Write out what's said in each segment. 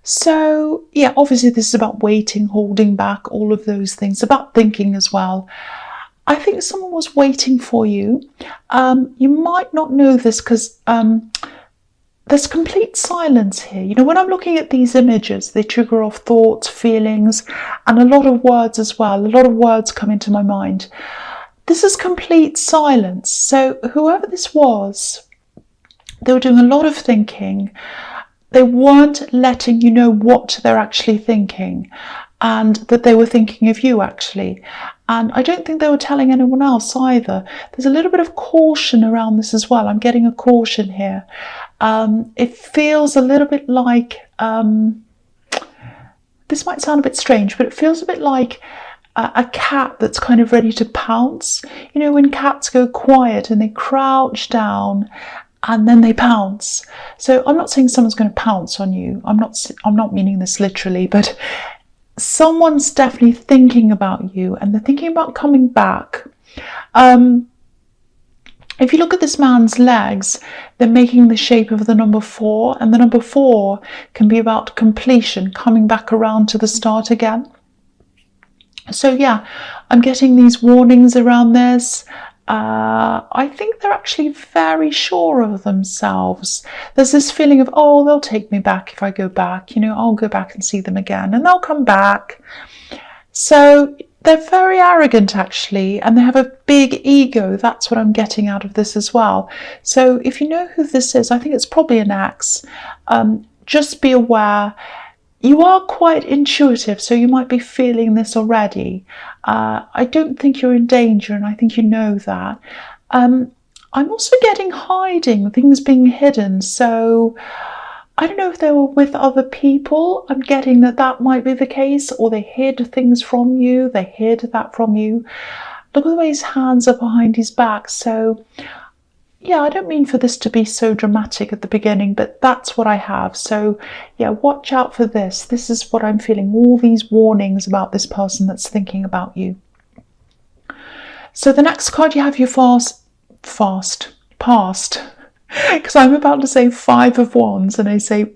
So, yeah, obviously this is about waiting, holding back, all of those things, about thinking as well. I think someone was waiting for you. You might not know this because there's complete silence here. You know, when I'm looking at these images, they trigger off thoughts, feelings, and a lot of words as well. A lot of words come into my mind. This is complete silence. So whoever this was, they were doing a lot of thinking. They weren't letting you know what they're actually thinking, and that they were thinking of you actually. And I don't think they were telling anyone else either. There's a little bit of caution around this as well. I'm getting a caution here. It feels a little bit like, this might sound a bit strange, but it feels a bit like a cat that's kind of ready to pounce. You know, when cats go quiet and they crouch down and then they pounce. So I'm not saying someone's going to pounce on you. I'm not meaning this literally, but someone's definitely thinking about you, and they're thinking about coming back. If you look at this man's legs, they're making the shape of the number 4, and the number 4 can be about completion, coming back around to the start again. So yeah, I'm getting these warnings around this. I think they're actually very sure of themselves. There's this feeling of, oh, they'll take me back if I go back. You know, I'll go back and see them again and they'll come back. So they're very arrogant actually, and they have a big ego. That's what I'm getting out of this as well. So if you know who this is, I think it's probably an ex. Just be aware. You are quite intuitive, so you might be feeling this already. I don't think you're in danger, and I think you know that. I'm also getting hiding, things being hidden. So I don't know if they were with other people. I'm getting that might be the case, or they hid things from you. They hid that from you. Look at the way his hands are behind his back. So yeah, I don't mean for this to be so dramatic at the beginning, but that's what I have. So yeah, watch out for this. This is what I'm feeling, all these warnings about this person that's thinking about you. So the next card you have your past, because I'm about to say 5 of Wands, and I say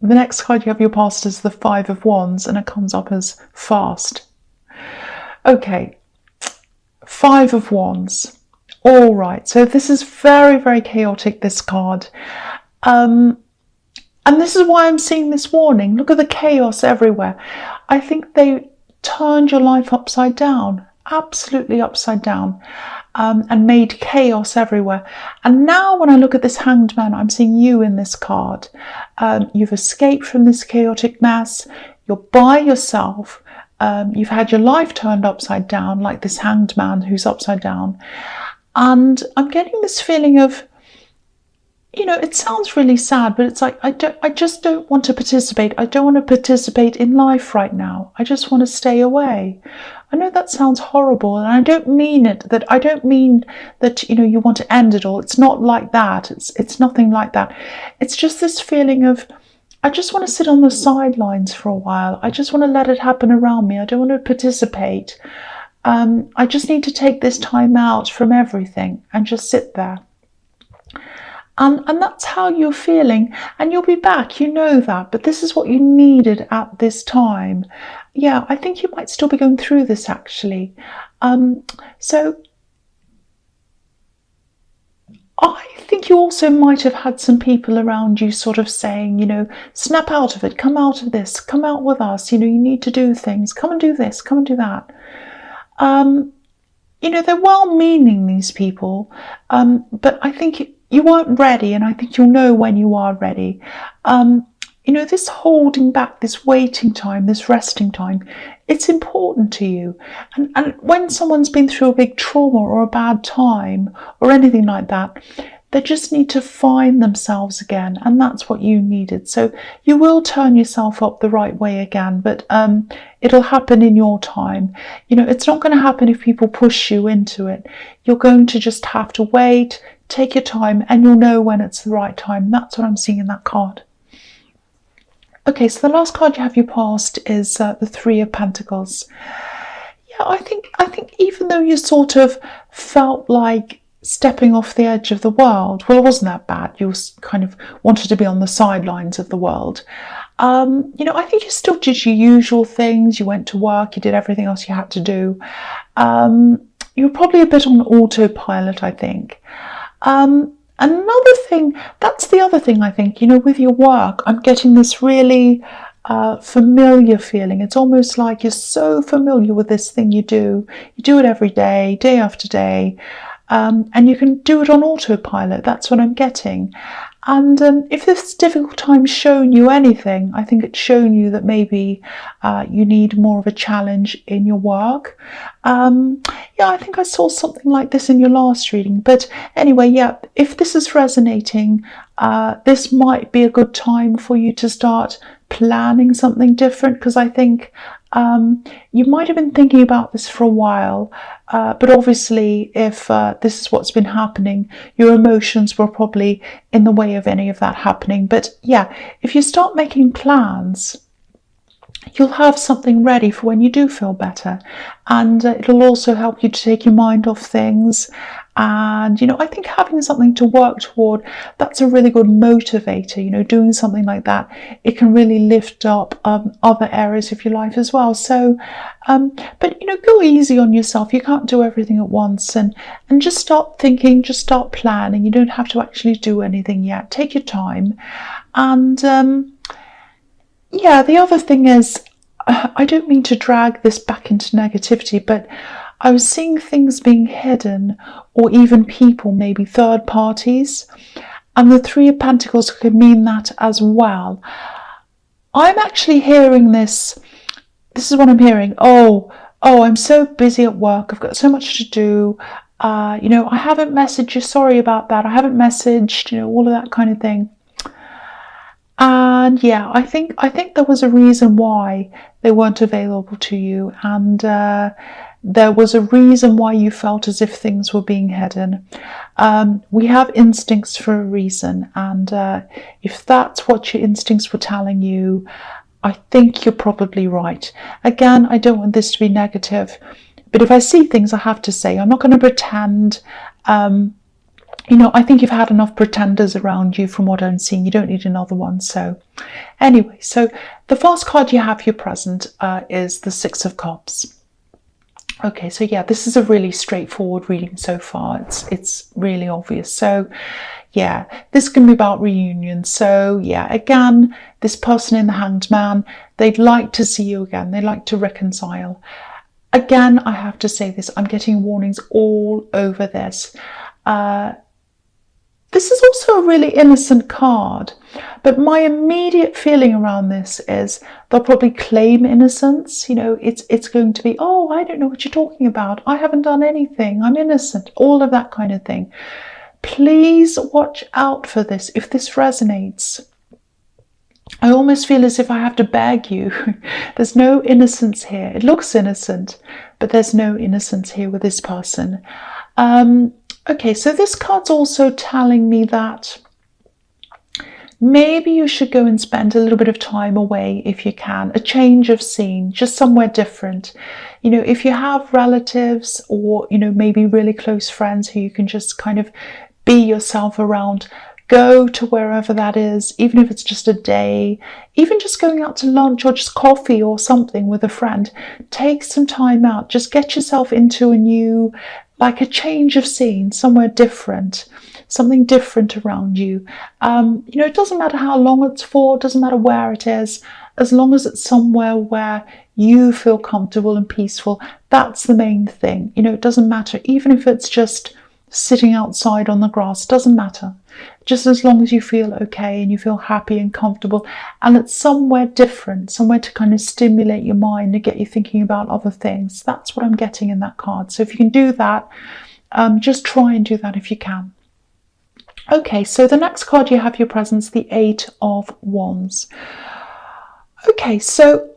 the next card you have your past is the 5 of Wands, and it comes up as fast. Okay, 5 of Wands. All right, so this is very, very chaotic, this card. And this is why I'm seeing this warning. Look at the chaos everywhere. I think they turned your life upside down, absolutely upside down, and made chaos everywhere. And now when I look at this Hanged Man, I'm seeing you in this card. You've escaped from this chaotic mess. You're by yourself. You've had your life turned upside down, like this Hanged Man who's upside down. And I'm getting this feeling of, you know, it sounds really sad, but it's like, I just don't want to participate. I don't want to participate in life right now. I just want to stay away. I know that sounds horrible, and I don't mean it, I don't mean that, you know, you want to end it all. It's not like that. It's nothing like that. It's just this feeling of, I just want to sit on the sidelines for a while. I just want to let it happen around me. I don't want to participate. I just need to take this time out from everything and just sit there. And that's how you're feeling, and you'll be back, you know that, but this is what you needed at this time. Yeah, I think you might still be going through this actually. So I think you also might have had some people around you sort of saying, you know, snap out of it, come out of this, come out with us, you know, you need to do things, come and do this, come and do that. You know, they're well-meaning, these people, but I think you weren't ready, and I think you'll know when you are ready. You know, this holding back, this waiting time, this resting time, it's important to you. And when someone's been through a big trauma or a bad time or anything like that, they just need to find themselves again, and that's what you needed. So you will turn yourself up the right way again, but it'll happen in your time. You know, it's not going to happen if people push you into it. You're going to just have to wait, take your time, and you'll know when it's the right time. That's what I'm seeing in that card. Okay, so the last card you have your past is the 3 of Pentacles. Yeah, I think even though you sort of felt like stepping off the edge of the world, well, it wasn't that bad. You kind of wanted to be on the sidelines of the world. I think you still did your usual things. You went to work, you did everything else you had to do. You're probably a bit on autopilot, I think. Another thing, that's the other thing I think, with your work, I'm getting this really familiar feeling. It's almost like you're so familiar with this thing you do. You do it every day, day after day, and you can do it on autopilot. That's what I'm getting. And if this difficult time's shown you anything, I think it's shown you that maybe you need more of a challenge in your work. I think I saw something like this in your last reading. But anyway, if this is resonating, this might be a good time for you to start planning something different, because I think you might have been thinking about this for a while, but obviously if this is what's been happening, your emotions were probably in the way of any of that happening. But if you start making plans, you'll have something ready for when you do feel better, and it'll also help you to take your mind off things. And I think having something to work toward, that's a really good motivator. Doing something like that, it can really lift up other areas of your life as well. So but go easy on yourself. You can't do everything at once, and just start thinking, just start planning. You don't have to actually do anything yet. Take your time. And the other thing is, I don't mean to drag this back into negativity, but I was seeing things being hidden, or even people, maybe third parties, and the Three of Pentacles could mean that as well. I'm actually hearing this. This is what I'm hearing. Oh, I'm so busy at work. I've got so much to do. I haven't messaged you. Sorry about that. I haven't messaged, all of that kind of thing. And I think there was a reason why they weren't available to you, and there was a reason why you felt as if things were being hidden. We have instincts for a reason, and if that's what your instincts were telling you, I think you're probably right. Again, I don't want this to be negative, but if I see things, I have to say, I'm not going to pretend. I think you've had enough pretenders around you from what I'm seeing. You don't need another one. So anyway, so the first card you have here present is the Six of Cups. Okay, so this is a really straightforward reading so far. It's really obvious. So this can be about reunion. So again, this person in the Hanged Man, they'd like to see you again. They'd like to reconcile. Again, I have to say this, I'm getting warnings all over this. This is also a really innocent card, but my immediate feeling around this is they'll probably claim innocence. It's going to be, oh, I don't know what you're talking about. I haven't done anything. I'm innocent. All of that kind of thing. Please watch out for this. If this resonates, I almost feel as if I have to beg you. There's no innocence here. It looks innocent, but there's no innocence here with this person. Okay, so this card's also telling me that maybe you should go and spend a little bit of time away if you can, a change of scene, just somewhere different. If you have relatives or, maybe really close friends who you can just kind of be yourself around, go to wherever that is, even if it's just a day, even just going out to lunch or just coffee or something with a friend. Take some time out, just get yourself into a new, like a change of scene, somewhere different, something different around you. It doesn't matter how long it's for, it doesn't matter where it is, as long as it's somewhere where you feel comfortable and peaceful. That's the main thing. It doesn't matter, even if it's just sitting outside on the grass, doesn't matter. Just as long as you feel okay and you feel happy and comfortable, and it's somewhere different, somewhere to kind of stimulate your mind and get you thinking about other things. That's what I'm getting in that card. So if you can do that, just try and do that if you can. Okay, so the next card you have your presence, the Eight of Wands. Okay, so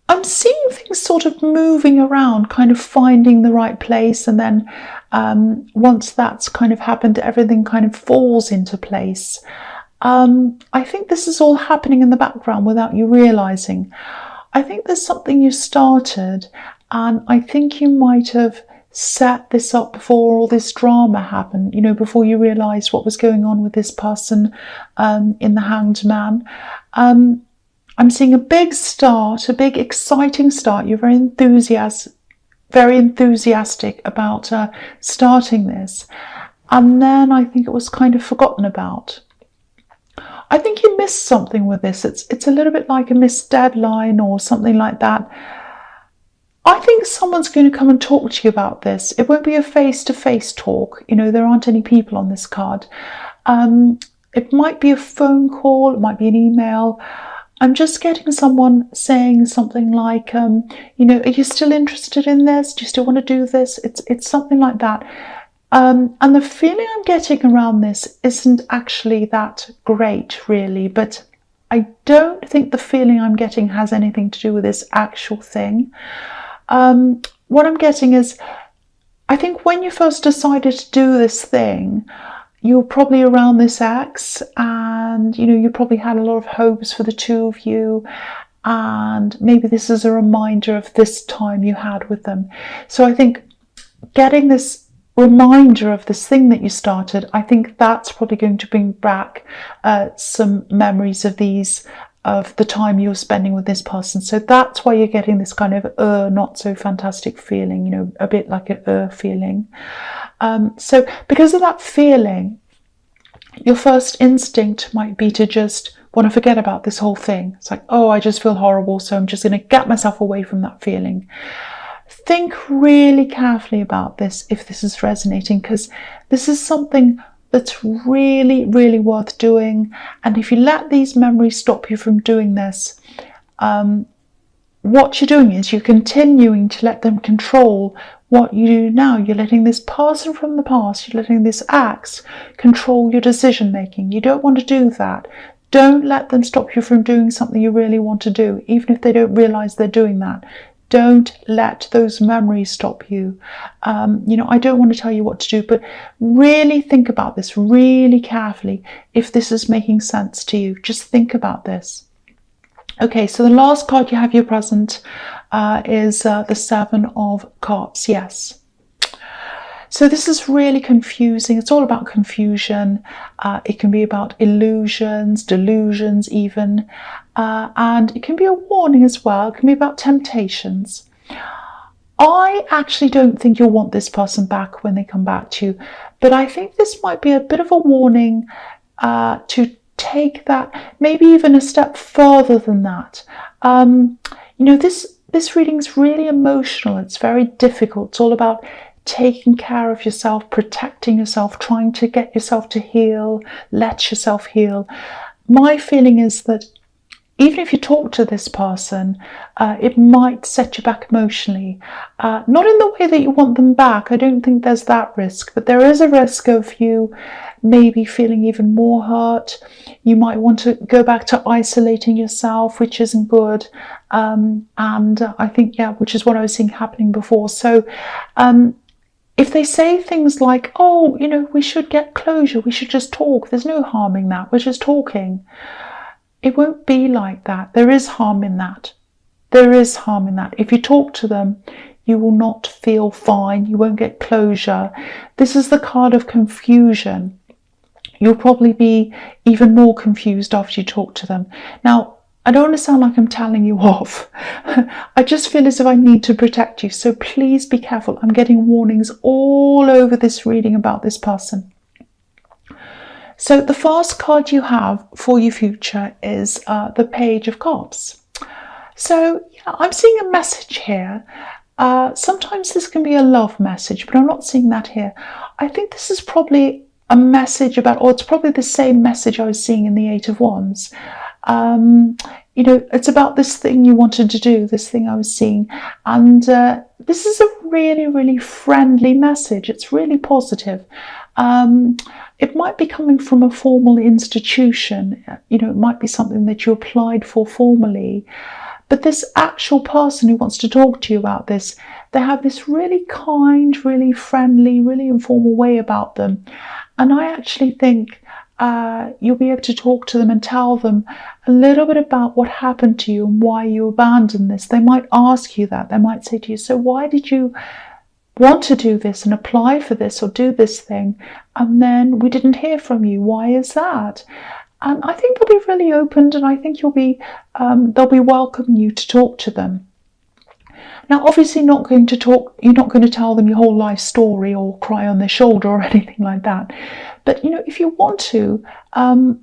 I'm seeing things sort of moving around, kind of finding the right place, and then once that's kind of happened, everything kind of falls into place. I think this is all happening in the background without you realizing. I think there's something you started, and I think you might have set this up before all this drama happened, before you realized what was going on with this person in the Hanged Man. I'm seeing a big start, a big exciting start. You're very enthusiastic about starting this. And then I think it was kind of forgotten about. I think you missed something with this. It's a little bit like a missed deadline or something like that. I think someone's going to come and talk to you about this. It won't be a face-to-face talk. You know, there aren't any people on this card. It might be a phone call, it might be an email. I'm just getting someone saying something like, you know, are you still interested in this? Do you still want to do this? It's something like that. And the feeling I'm getting around this isn't actually that great, really, but I don't think the feeling I'm getting has anything to do with this actual thing. What I'm getting is, I think when you first decided to do this thing, you were probably around this ex, and you know, you probably had a lot of hopes for the two of you, and maybe this is a reminder of this time you had with them. So I think getting this reminder of this thing that you started, I think that's probably going to bring back some memories of the time you're spending with this person. So that's why you're getting this kind of not so fantastic feeling, you know, a bit like an feeling. So because of that feeling, your first instinct might be to just want to forget about this whole thing. It's like, oh, I just feel horrible, so I'm just going to get myself away from that feeling. Think really carefully about this if this is resonating, because this is something that's really, really worth doing. And if you let these memories stop you from doing this, what you're doing is you're continuing to let them control what you do now. You're letting this person from the past, you're letting this ex control your decision making. You don't want to do that. Don't let them stop you from doing something you really want to do, even if they don't realize they're doing that. Don't let those memories stop you. You know, I don't want to tell you what to do, but really think about this really carefully. If this is making sense to you, just think about this. Okay, so the last card you have your present is the Seven of Cups. Yes. So this is really confusing. It's all about confusion. It can be about illusions, delusions even. And it can be a warning as well. It can be about temptations. I actually don't think you'll want this person back when they come back to you. But I think this might be a bit of a warning to take that maybe even a step further than that. You know, this reading is really emotional. It's very difficult. It's all about taking care of yourself, protecting yourself, trying to get yourself to heal, let yourself heal. My feeling is that even if you talk to this person, it might set you back emotionally. Not in the way that you want them back. I don't think there's that risk, but there is a risk of you maybe feeling even more hurt. You might want to go back to isolating yourself, which isn't good. And I think, yeah, which is what I was seeing happening before. So if they say things like, oh, you know, we should get closure, we should just talk, there's no harm in that, we're just talking. It won't be like that. There is harm in that. There is harm in that. If you talk to them, you will not feel fine. You won't get closure. This is the card of confusion. You'll probably be even more confused after you talk to them. Now, I don't want to sound like I'm telling you off. I just feel as if I need to protect you. So please be careful. I'm getting warnings all over this reading about this person. So the first card you have for your future is the Page of Cups. So yeah, I'm seeing a message here. Sometimes this can be a love message, but I'm not seeing that here. I think this is probably a message about, or it's probably the same message I was seeing in the Eight of Wands. You know, it's about this thing you wanted to do, this thing I was seeing. And this is a really, really friendly message. It's really positive. It might be coming from a formal institution. You know, it might be something that you applied for formally. But this actual person who wants to talk to you about this, they have this really kind, really friendly, really informal way about them. And I actually think you'll be able to talk to them and tell them a little bit about what happened to you and why you abandoned this. They might ask you that. They might say to you, so why did you want to do this and apply for this or do this thing, and then we didn't hear from you? Why is that? And I think they'll be really open, and I think they'll be welcoming you to talk to them. Now, obviously, you're not going to tell them your whole life story or cry on their shoulder or anything like that. But, if you want to,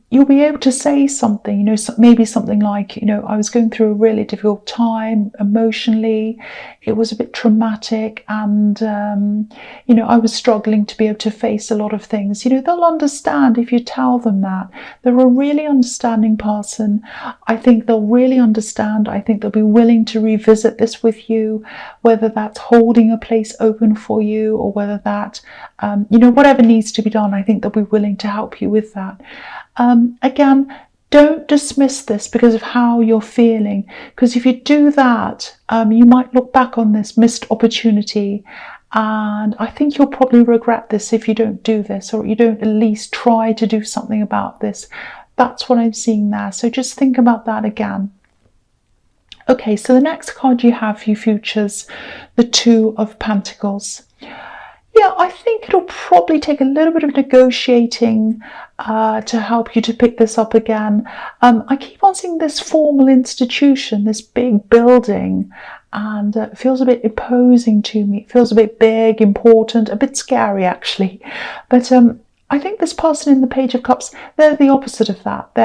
you'll be able to say something, maybe something like, I was going through a really difficult time emotionally. It was a bit traumatic, and, I was struggling to be able to face a lot of things. They'll understand if you tell them that. They're a really understanding person. I think they'll really understand. I think they'll be willing to revisit this with you, whether that's holding a place open for you, or whether that, whatever needs to be done. I think they'll be willing to help you with that. Again, don't dismiss this because of how you're feeling, because if you do that, you might look back on this missed opportunity, and I think you'll probably regret this if you don't do this, or you don't at least try to do something about this. That's what I'm seeing there. So just think about that again. Okay, so the next card you have for you features the Two of Pentacles. Yeah, I think it'll probably take a little bit of negotiating to help you to pick this up again. I keep on seeing this formal institution, this big building, and it feels a bit imposing to me. It feels a bit big, important, a bit scary actually. But I think this person in the Page of Cups, they're the opposite of that.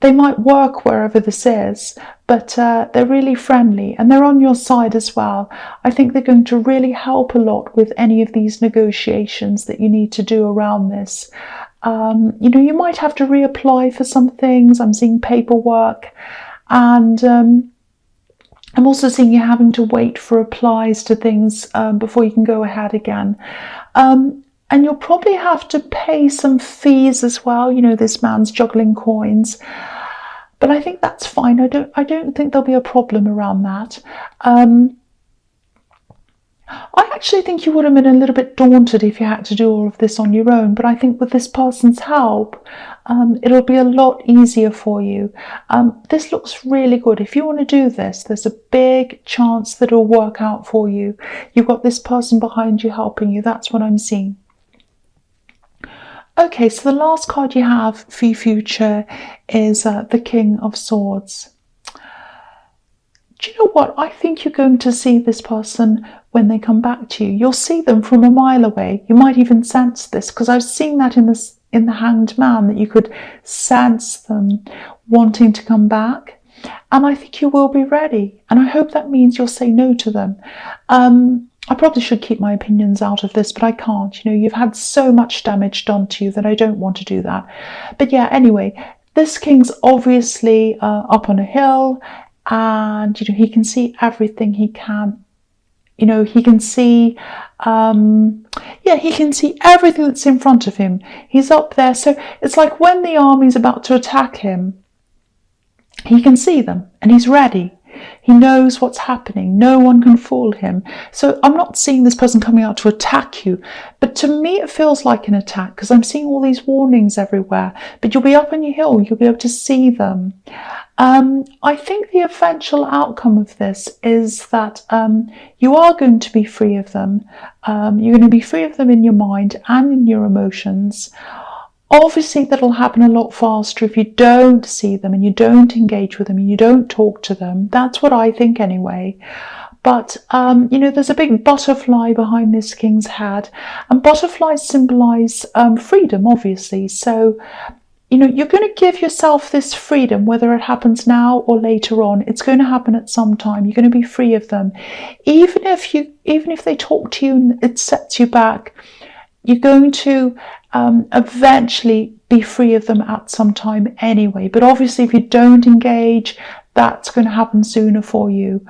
They might work wherever this is, but they're really friendly and they're on your side as well. I think they're going to really help a lot with any of these negotiations that you need to do around this. You might have to reapply for some things. I'm seeing paperwork, and I'm also seeing you having to wait for replies to things before you can go ahead again. And you'll probably have to pay some fees as well. This man's juggling coins. But I think that's fine. I don't think there'll be a problem around that. I actually think you would have been a little bit daunted if you had to do all of this on your own. But I think with this person's help, it'll be a lot easier for you. This looks really good. If you want to do this, there's a big chance that it'll work out for you. You've got this person behind you helping you. That's what I'm seeing. Okay, so the last card you have for your future is the King of Swords. Do you know what? I think you're going to see this person when they come back to you. You'll see them from a mile away. You might even sense this, because I've seen that in the Hanged Man, that you could sense them wanting to come back. And I think you will be ready. And I hope that means you'll say no to them. I probably should keep my opinions out of this, but I can't. You've had so much damage done to you that I don't want to do that. But yeah, anyway, this king's obviously up on a hill, and he can see everything he can. He can see, he can see everything that's in front of him. He's up there, so it's like when the army's about to attack him, he can see them and he's ready. He knows what's happening. No one can fool him. So I'm not seeing this person coming out to attack you, but to me it feels like an attack, because I'm seeing all these warnings everywhere. But you'll be up on your hill. You'll be able to see them. I think the eventual outcome of this is that you are going to be free of them. You're going to be free of them in your mind and in your emotions. Obviously, that'll happen a lot faster if you don't see them and you don't engage with them and you don't talk to them. That's what I think anyway. But, there's a big butterfly behind this king's head, and butterflies symbolize freedom, obviously. So, you're going to give yourself this freedom, whether it happens now or later on. It's going to happen at some time. You're going to be free of them. Even if they talk to you and it sets you back, you're going to eventually be free of them at some time anyway. But obviously, if you don't engage, that's going to happen sooner for you.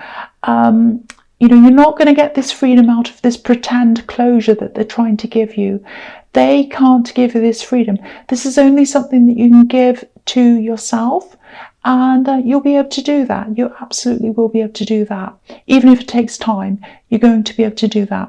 You're not going to get this freedom out of this pretend closure that they're trying to give you. They can't give you this freedom. This is only something that you can give to yourself, and you'll be able to do that. You absolutely will be able to do that. Even if it takes time, you're going to be able to do that.